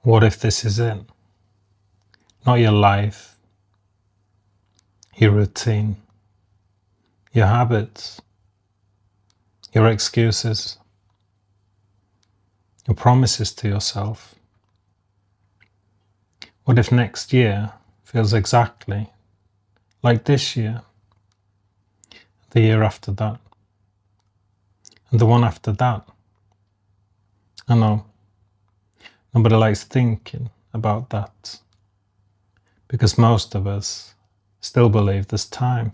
What if this is it? Not your life, your routine, your habits, your excuses, your promises to yourself. What if next year feels exactly like this year, the year after that, and the one after that? I know, nobody likes thinking about that, because most of us still believe there's time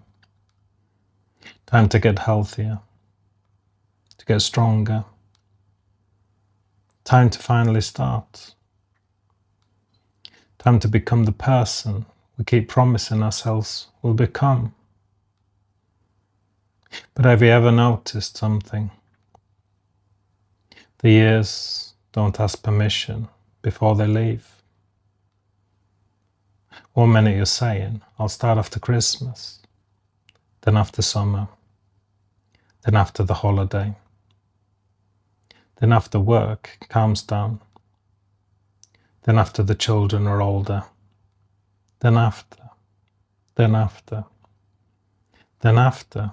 to get healthier, to get stronger, time to finally start, time to become the person we keep promising ourselves we'll become. But have you ever noticed something? The years don't ask permission before they leave. One minute you're saying, I'll start after Christmas, then after summer, then after the holiday, then after work calms down, then after the children are older, then after, then after, then after.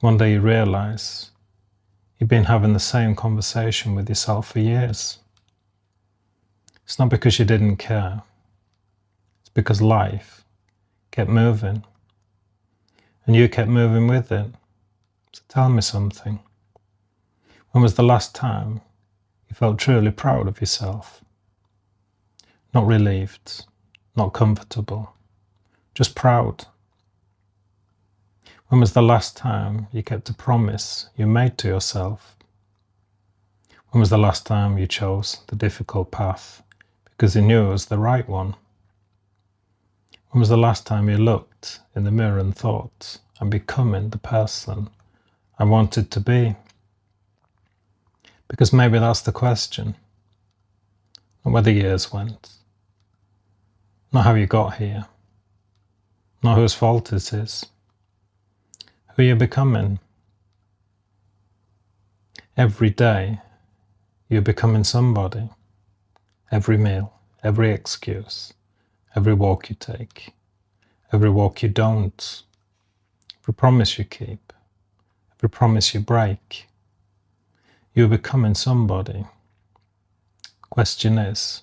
One day you realize you've been having the same conversation with yourself for years. It's not because you didn't care. It's because life kept moving and you kept moving with it. So tell me something. When was the last time you felt truly proud of yourself? Not relieved, not comfortable, just proud. When was the last time you kept a promise you made to yourself? When was the last time you chose the difficult path because you knew it was the right one? When was the last time you looked in the mirror and thought, I'm becoming the person I wanted to be? Because maybe that's the question. Not where the years went, not how you got here, not whose fault it is, who you're becoming. Every day you're becoming somebody. Every meal, every excuse, every walk you take, every walk you don't, every promise you keep, every promise you break. You're becoming somebody. Question is,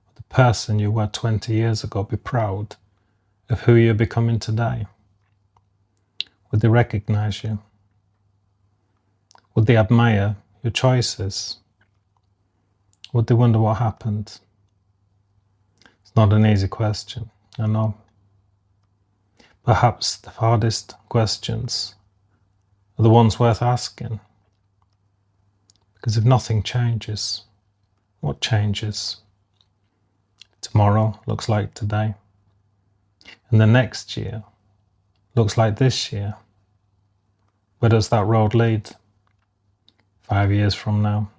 would the person you were 20 years ago be proud of who you're becoming today? Would they recognize you? Would they admire your choices? Would they wonder what happened? It's not an easy question, I know. Perhaps the hardest questions are the ones worth asking. Because if nothing changes, what changes? Tomorrow looks like today. And the next year looks like this year. Where does that road lead? 5 years from now?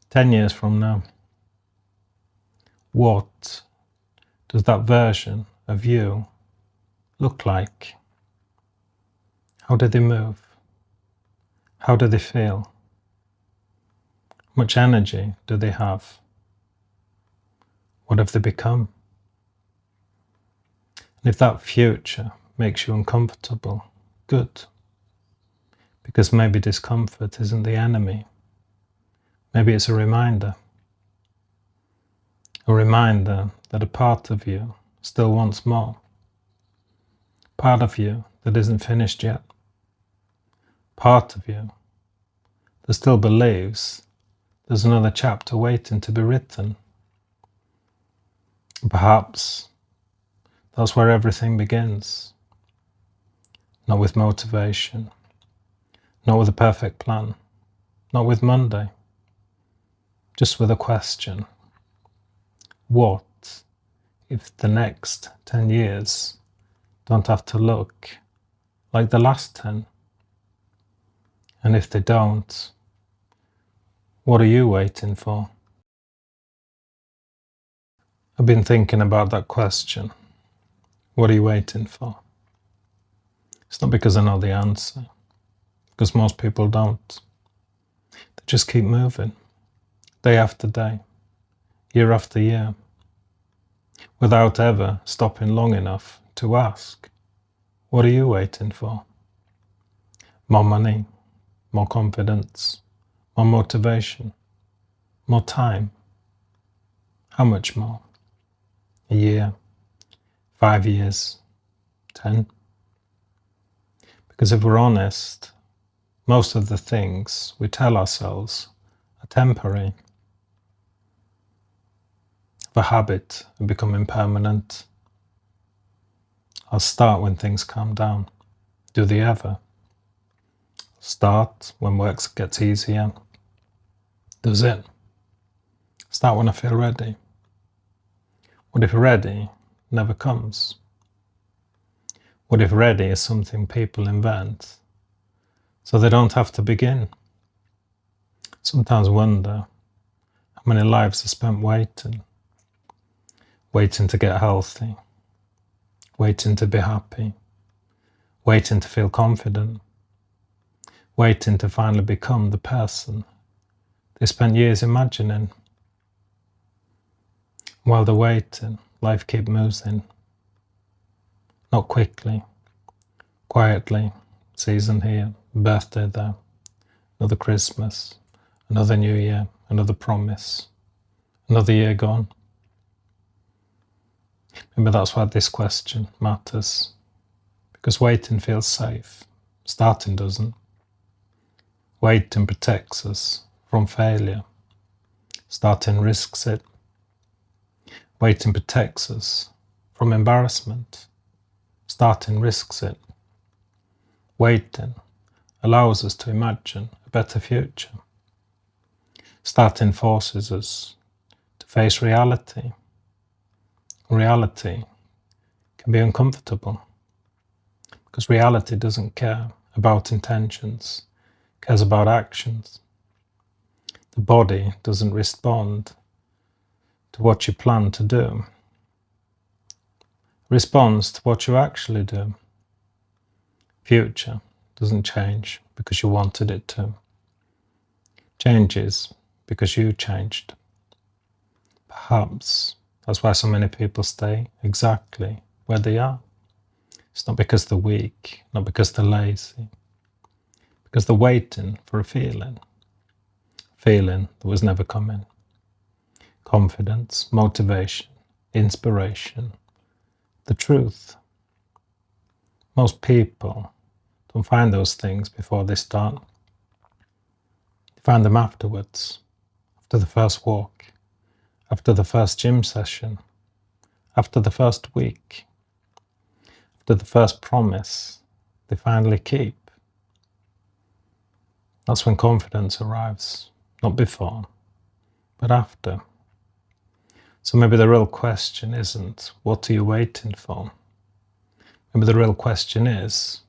10 years from now? What does that version of you look like? How do they move? How do they feel? How much energy do they have? What have they become? And if that future makes you uncomfortable, good. Because maybe discomfort isn't the enemy. Maybe it's a reminder. A reminder that a part of you still wants more. Part of you that isn't finished yet. Part of you that still believes there's another chapter waiting to be written. Perhaps that's where everything begins. Not with motivation, not with a perfect plan, not with Monday, just with a question. What if the next 10 years don't have to look like the last 10? And if they don't, what are you waiting for? I've been thinking about that question. What are you waiting for? It's not because I know the answer, because most people don't. They just keep moving. day after day, year after year, without ever stopping long enough to ask, what are you waiting for? More money, more confidence, more motivation, more time. How much more? A year, 5 years, 10? Because if we're honest, most of the things we tell ourselves are temporary. The habit of becoming permanent. I'll start when things calm down. Do they ever? Start when work gets easier. Does it? Start when I feel ready. What if ready never comes? What if ready is something people invent so they don't have to begin? Sometimes wonder how many lives are spent waiting to get healthy, waiting to be happy, waiting to feel confident, waiting to finally become the person they spent years imagining. While they're waiting, life keeps moving. Not quickly, quietly, season here, birthday there, another Christmas, another New Year, another promise, another year gone. Maybe that's why this question matters. Because waiting feels safe, starting doesn't. Waiting protects us from failure, starting risks it. Waiting protects us from embarrassment, starting risks it. Waiting allows us to imagine a better future. Starting forces us to face reality. Reality can be uncomfortable because reality doesn't care about intentions, it cares about actions. The body doesn't respond to what you plan to do. It responds to what you actually do. Future doesn't change because you wanted it to. Changes because you changed. Perhaps that's why so many people stay exactly where they are. It's not because they're weak, not because they're lazy, because they're waiting for a feeling that was never coming. Confidence, motivation, inspiration, the truth. Most people don't find those things before they start. They find them afterwards, after the first walk, after the first gym session, after the first week, after the first promise they finally keep. That's when confidence arrives, not before, but after. So maybe the real question isn't, what are you waiting for? Maybe the real question is,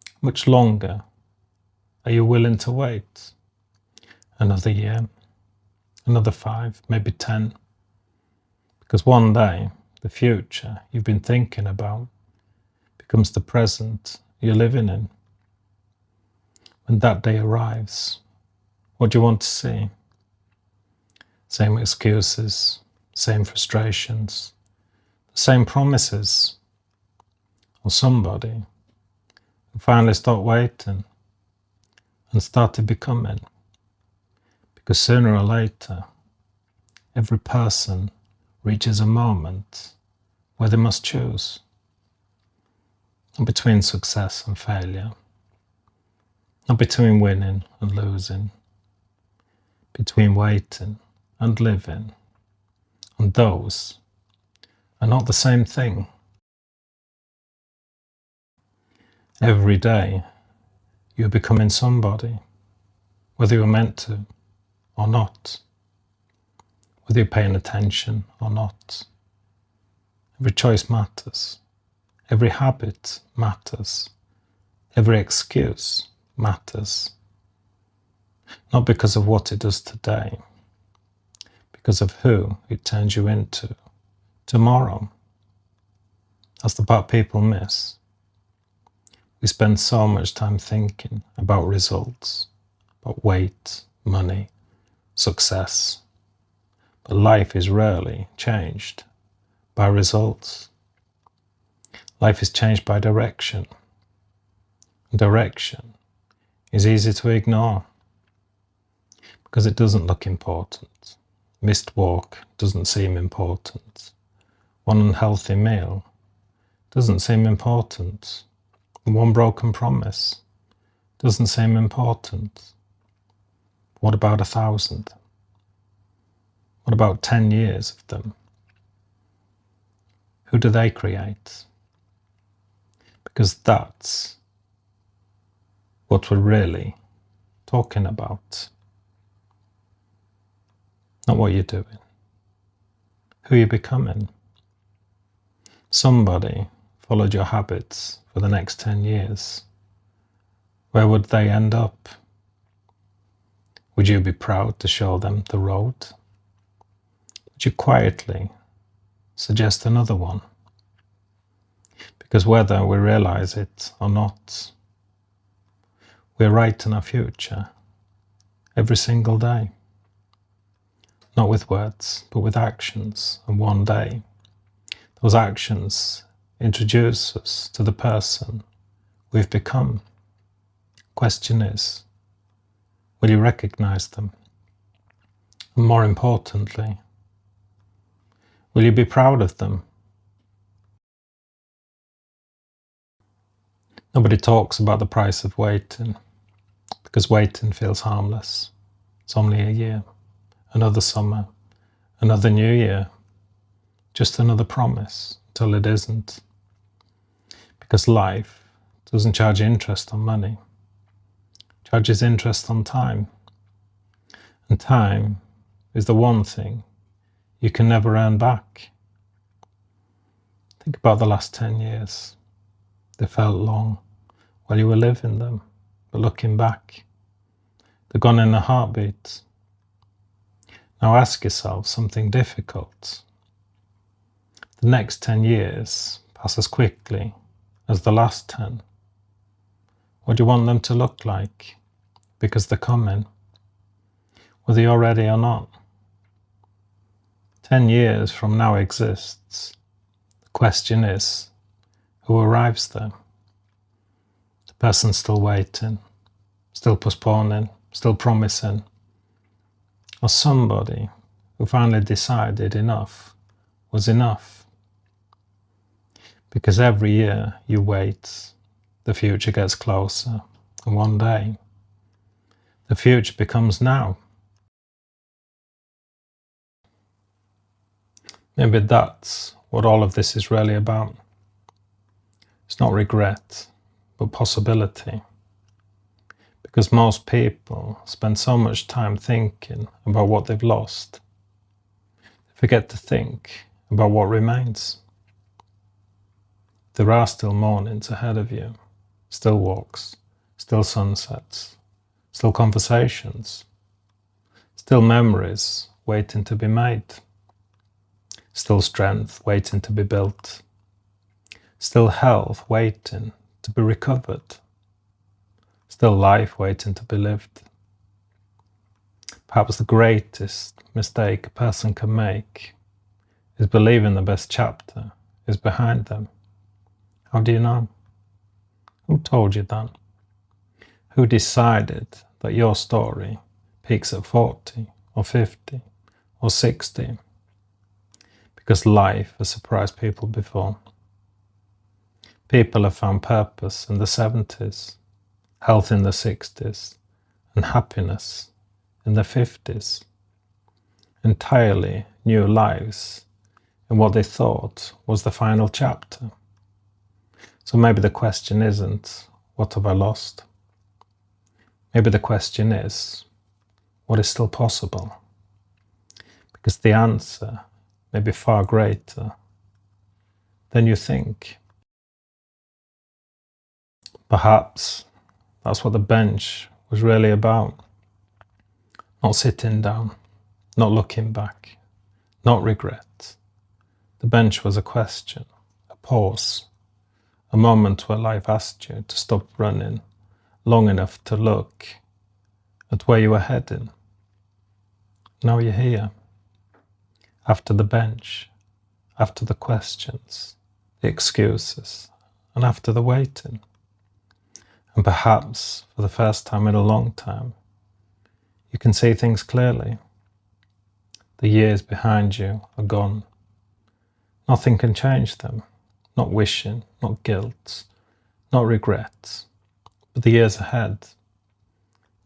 how much longer are you willing to wait? Another year, another 5, maybe 10. Because one day, the future you've been thinking about becomes the present you're living in. When that day arrives, what do you want to see? Same excuses, same frustrations, same promises, or somebody who finally stopped waiting and started becoming. Because sooner or later, every person reaches a moment where they must choose. Not between success and failure, not between winning and losing, between waiting and living. And those are not the same thing. Every day, you're becoming somebody, whether you're meant to or not, whether you're paying attention or not. Every choice matters. Every habit matters. Every excuse matters. Not because of what it does today, because of who it turns you into tomorrow. That's the part people miss. We spend so much time thinking about results, about weight, money, success, But life is rarely changed by results. Life is changed by direction. Direction is easy to ignore because it doesn't look important. Missed walk doesn't seem important. One unhealthy meal doesn't seem important. One broken promise doesn't seem important. What about 1,000? What about 10 years of them? Who do they create? Because that's what we're really talking about. Not what you're doing. Who you're becoming. Somebody followed your habits for the next 10 years. Where would they end up? Would you be proud to show them the road? Would you quietly suggest another one? Because whether we realize it or not, we're writing our future every single day. Not with words, but with actions. And one day, those actions introduce us to the person we've become. Question is, will you recognize them? And more importantly, will you be proud of them? Nobody talks about the price of waiting, because waiting feels harmless. It's only a year, another summer, another new year, just another promise till it isn't. Because life doesn't charge interest on money, it charges interest on time. And time is the one thing you can never earn back. Think about the last 10 years. They felt long while you were living them, but looking back, they're gone in a heartbeat. Now ask yourself something difficult. The next 10 years pass as quickly as the last 10. What do you want them to look like? Because they're coming, whether you're ready or not. 10 years from now exists. The question is, who arrives there? The person still waiting, still postponing, still promising, or somebody who finally decided enough was enough. Because every year you wait, the future gets closer, and one day, the future becomes now. Maybe that's what all of this is really about. It's not regret, but possibility. Because most people spend so much time thinking about what they've lost, they forget to think about what remains. There are still mornings ahead of you, still walks, still sunsets, still conversations, still memories waiting to be made, still strength waiting to be built, still health waiting to be recovered, still life waiting to be lived. Perhaps the greatest mistake a person can make is believing the best chapter is behind them. How do you know? Who told you that? Who decided that your story peaks at 40 or 50 or 60? Because life has surprised people before. People have found purpose in the 70s, health in the 60s, and happiness in the 50s. Entirely new lives in what they thought was the final chapter. So maybe the question isn't, what have I lost? Maybe the question is, what is still possible? Because the answer may be far greater than you think. Perhaps that's what the bench was really about. Not sitting down, not looking back, not regret. The bench was a question, a pause, a moment where life asked you to stop running long enough to look at where you were heading. Now you're here. after the bench, after the questions, the excuses, and after the waiting. And perhaps, for the first time in a long time, you can see things clearly. The years behind you are gone. Nothing can change them. Not wishing, not guilt, not regrets. But the years ahead,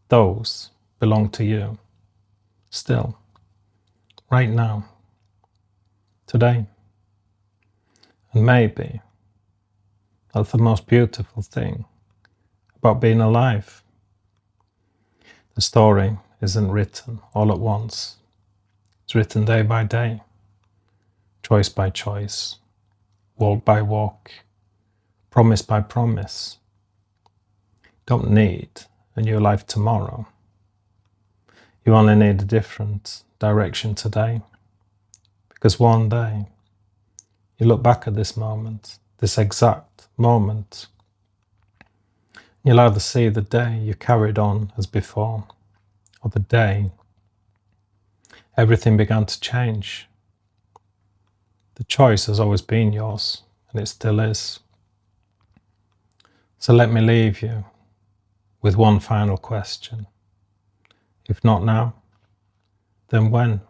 those belong to you. Still, right now, today. And maybe that's the most beautiful thing about being alive. The story isn't written all at once. It's written day by day, choice by choice, walk by walk, promise by promise. Don't need a new life tomorrow. You only need a different direction today. Because one day, you look back at this moment, this exact moment. You'll either see the day you carried on as before, or the day everything began to change. The choice has always been yours, and it still is. So let me leave you with one final question. If not now, then when?